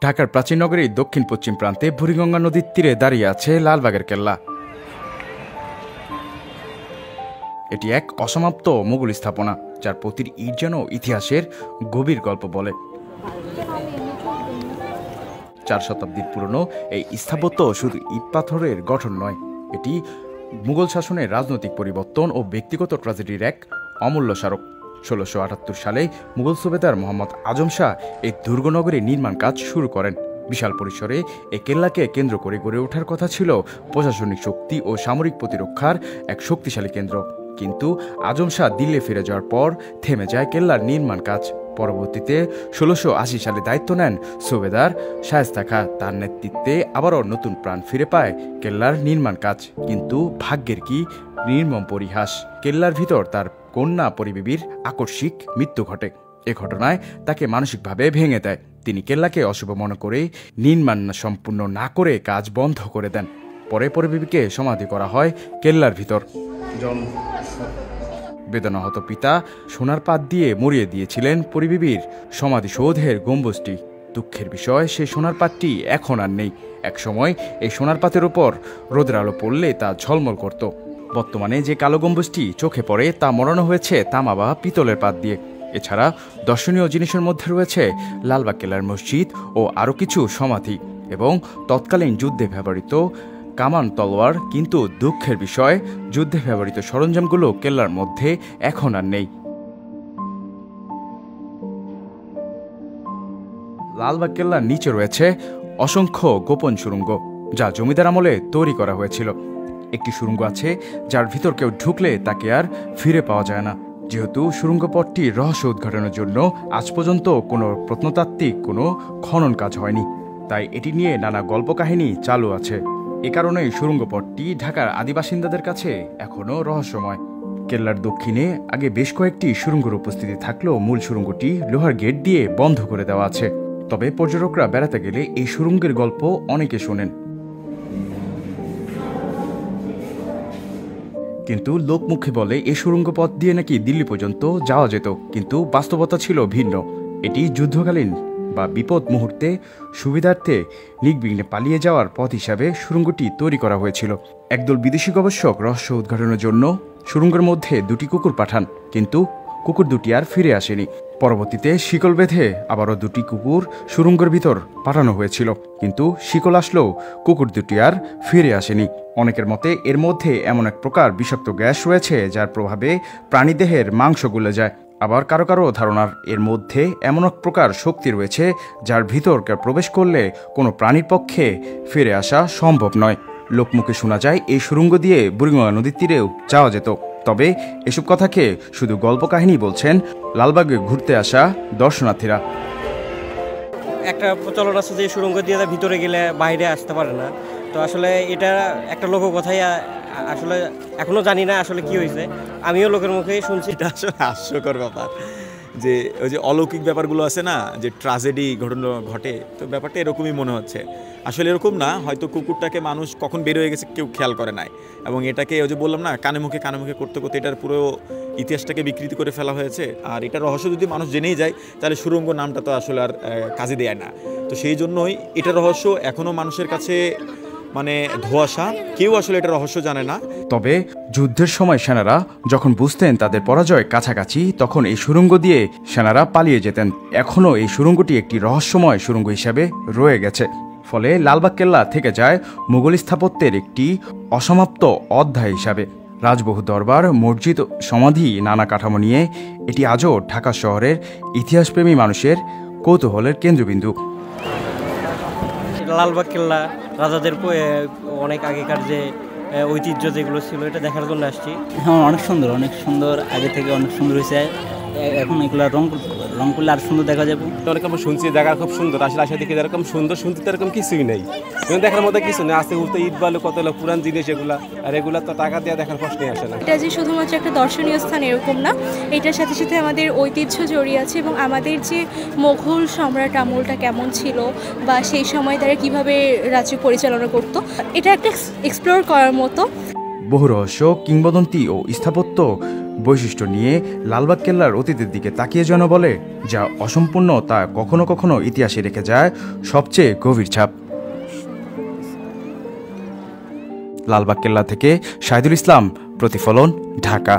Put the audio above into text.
ঢাকার প্রাচীন নগরীর দক্ষিণ পশ্চিম প্রান্তে বুড়িগঙ্গা নদীর তীরে দাঁড়িয়ে আছে লালবাগের কেল্লা। এটি এক অসমাপ্ত মুঘল স্থাপনা, যার প্রতিটি ইট যেন ইতিহাসের গভীর গল্প বলে। 4 শতাব্দীর পুরনো এই স্থাপত্য শুধু ইট পাথরের গঠন নয়, এটি মুঘল শাসনের রাজনৈতিক পরিবর্তন ও ব্যক্তিগত ট্র্যাজেডির এক অমূল্য স্মারক। 1678 সালে মুঘল সুবেদার মোহাম্মদ আজম শাহ এই দুর্গনগরীর নির্মাণ কাজ শুরু করেন। বিশাল পরিসরে এই কেল্লাকে কেন্দ্র করে গড়ে ওঠার কথা ছিল প্রশাসনিক শক্তি ও সামরিক প্রতিরক্ষার এক শক্তিশালী কেন্দ্র। কিন্তু আজম শাহ দিল্লি ফিরে যাওয়ার পর থেমে যায় কেল্লার নির্মাণ কাজ। পরবর্তীতে 1680 সালে দায়িত্ব নেন সুবেদার শায়েস্তা খাঁ। তার নেতৃত্বে আবারও নতুন প্রাণ ফিরে পায় কেল্লার নির্মাণ কাজ। কিন্তু ভাগ্যের কি নির্মম পরিহাস, কেল্লার ভিতর তার কন্যা পরিবেবীর আকস্মিক মৃত্যু ঘটে। এ ঘটনায় তাকে মানসিকভাবে ভেঙে দেয়। তিনি কেল্লাকে অশুভ মনে করে নির্মাণ সম্পূর্ণ না করে কাজ বন্ধ করে দেন। পরে পরিবেবীকে সমাধি করা হয় কেল্লার ভিতর। বেদনাহত পিতা সোনার পাত দিয়ে মরিয়ে দিয়েছিলেন পরিবেবীর সমাধিসৌধের গম্বুজটি। দুঃখের বিষয়, সেই সোনার পাতটি এখন আর নেই। একসময় এই সোনার পাতের উপর রোদের আলো পড়লে তা ঝলমল করত। বর্তমানে যে কালো গম্বুজটি চোখে পড়ে তা মোড়ানো হয়েছে তামা বা পিতলের পাত দিয়ে। এছাড়া দর্শনীয় জিনিসের মধ্যে রয়েছে লালবাগ কেল্লার মসজিদ ও আরও কিছু সমাধি এবং তৎকালীন যুদ্ধে ব্যবহৃত কামান, তলোয়ার। কিন্তু দুঃখের বিষয়, যুদ্ধে ব্যবহৃত সরঞ্জামগুলো কেল্লার মধ্যে এখন আর নেই। লালবাগ কেল্লার নিচে রয়েছে অসংখ্য গোপন সুড়ঙ্গ, যা জমিদার আমলে তৈরি করা হয়েছিল। একটি সুড়ঙ্গ আছে যার ভিতর কেউ ঢুকলে তাকে আর ফিরে পাওয়া যায় না। যেহেতু সুড়ঙ্গ পথটির রহস্য উদ্ঘাটনের জন্য আজ পর্যন্ত কোনো প্রত্নতাত্ত্বিক কোনো খনন কাজ হয়নি, তাই এটি নিয়ে নানা গল্প কাহিনী চালু আছে। এ কারণেই সুড়ঙ্গ পথটি ঢাকার আদিবাসিন্দাদের কাছে এখনও রহস্যময়। কেল্লার দক্ষিণে আগে বেশ কয়েকটি সুড়ঙ্গের উপস্থিতি থাকলেও মূল সুড়ঙ্গটি লোহার গেট দিয়ে বন্ধ করে দেওয়া আছে। তবে পর্যটকরা বেড়াতে গেলে এই সুড়ঙ্গের গল্প অনেকে শোনেন। কিন্তু লোকমুখে বলে এই সুড়ঙ্গ পথ দিয়ে নাকি দিল্লি পর্যন্ত যাওয়া যেত, কিন্তু বাস্তবতা ছিল ভিন্ন। এটি যুদ্ধকালীন বা বিপদ মুহূর্তে সুবিধার্থে নির্বিঘ্নে পালিয়ে যাওয়ার পথ হিসাবে সুড়ঙ্গটি তৈরি করা হয়েছিল। একদল বিদেশি গবেষক রহস্য উদ্ঘাটনের জন্য সুড়ঙ্গের মধ্যে 2টি কুকুর পাঠান, কিন্তু কুকুর দুটি আর ফিরে আসেনি। পরবর্তীতে শিকল বেঁধে আবারও 2টি কুকুর সুড়ঙ্গের ভিতর পাঠানো হয়েছিল, কিন্তু শিকল আসলেও কুকুর দুটি আর ফিরে আসেনি। অনেকের মতে এর মধ্যে এমন এক প্রকার বিষাক্ত গ্যাস রয়েছে যার প্রভাবে প্রাণীদেহের মাংস গলে যায়। আবার কারো কারো ধারণার এর মধ্যে এমন এক প্রকার শক্তি রয়েছে যার ভিতর প্রবেশ করলে কোনো প্রাণীর পক্ষে ফিরে আসা সম্ভব নয়। লোকমুখে শোনা যায় এই সুড়ঙ্গ দিয়ে বুড়িগঙ্গা নদীর তীরেও যাওয়া যেত। তবে এসব কথাকে শুধু গল্প কাহিনী বলছেন লালবাগে ঘুরতে আসা দর্শনার্থীরা। একটা প্রচলন আছে যে সুড়ঙ্গ দিয়ে ভিতরে গেলে বাইরে আসতে পারে না। তো আসলে এটা একটা লোককথাই, আসলে এখনো জানি না আসলে কি হয়েছে। আমিও লোকের মুখেই শুনছি। এটা আসলে হাস্যকর ব্যাপার যে ওই যে অলৌকিক ব্যাপারগুলো আছে না, যে ট্র্যাজেডি ঘটনা ঘটে, তো ব্যাপারটা এরকমই মনে হচ্ছে। আসলে এরকম না, হয়তো কুকুরটাকে মানুষ কখন বের হয়ে গেছে কেউ খেয়াল করে নাই, এবং এটাকে ওই যে বললাম না কানে মুখে করতে করতে এটার পুরো ইতিহাসটাকে বিকৃতি করে ফেলা হয়েছে। আর এটা রহস্য যদি মানুষ জেনেই যায় তাহলে সুড়ঙ্গ নামটা তো আসলে আর কাজে দেয় না। তো সেই জন্যই এটা রহস্য এখনও মানুষের কাছে মানে ধোঁয়াশা, কেউ আসলে এটা রহস্য জানে না। তবে যুদ্ধের সময় সেনারা যখন বুঝতেন তাদের পরাজয় কাছাকাছি, তখন এই সুড়ঙ্গ দিয়ে সেনারা পালিয়ে যেতেন। এখনও এই সুড়ঙ্গটি একটি রহস্যময় সুড়ঙ্গ হিসাবে রয়ে গেছে। ফলে লালবাগ কেল্লা থেকে যায় মুঘল স্থাপত্যের একটি অসমাপ্ত অধ্যায় হিসাবে। রাজবহু দরবার, মসজিদ, সমাধি, নানা কাঠামো নিয়ে এটি আজও ঢাকা শহরের ইতিহাসপ্রেমী মানুষের কৌতূহলের কেন্দ্রবিন্দু। লালবাগ কেল্লা রাজাদের অনেক আগেকার যে ঐতিহ্য যেগুলো ছিল, এটা দেখার জন্য আসছি। হ্যাঁ, অনেক সুন্দর, আগে থেকে অনেক সুন্দর হয়েছে। এখন এগুলো রং করলে আর সুন্দর দেখা যাবে। অনেক আমরা শুনছি জায়গা খুব সুন্দর, আসলে আসা থেকে যেরকম সুন্দর শুনতে এরকম কিছুই নেই, দেখার মধ্যে কিছু নেই। আস্তে উঠতে ইট বালু কত পুরান জিনিস এগুলা, আর এগুলা তো টাকা দিয়ে দেখার প্রশ্নই আসে না। এটা যে শুধুমাত্র একটা দর্শনীয় স্থান এরকম না, এটার সাথে সাথে আমাদের ঐতিহ্য জড়িয়ে আছে এবং আমাদের যে মোঘল সম্রাট আমলটা কেমন ছিল বা সেই সময় তারা কিভাবে রাজ্য পরিচালনা করতো, এটা একটা এক্সপ্লোর করার মতো। বহু রহস্য, কিংবদন্তি ও স্থাপত্য বৈশিষ্ট্য নিয়ে লালবাগ কেল্লার অতীতের দিকে তাকিয়ে যেন বলে, যা অসম্পূর্ণ তা কখনো কখনো ইতিহাসে রেখে যায় সবচেয়ে গভীর ছাপ। লালবাগ কেল্লা থেকে শাহিদুল ইসলাম, প্রতিফলন, ঢাকা।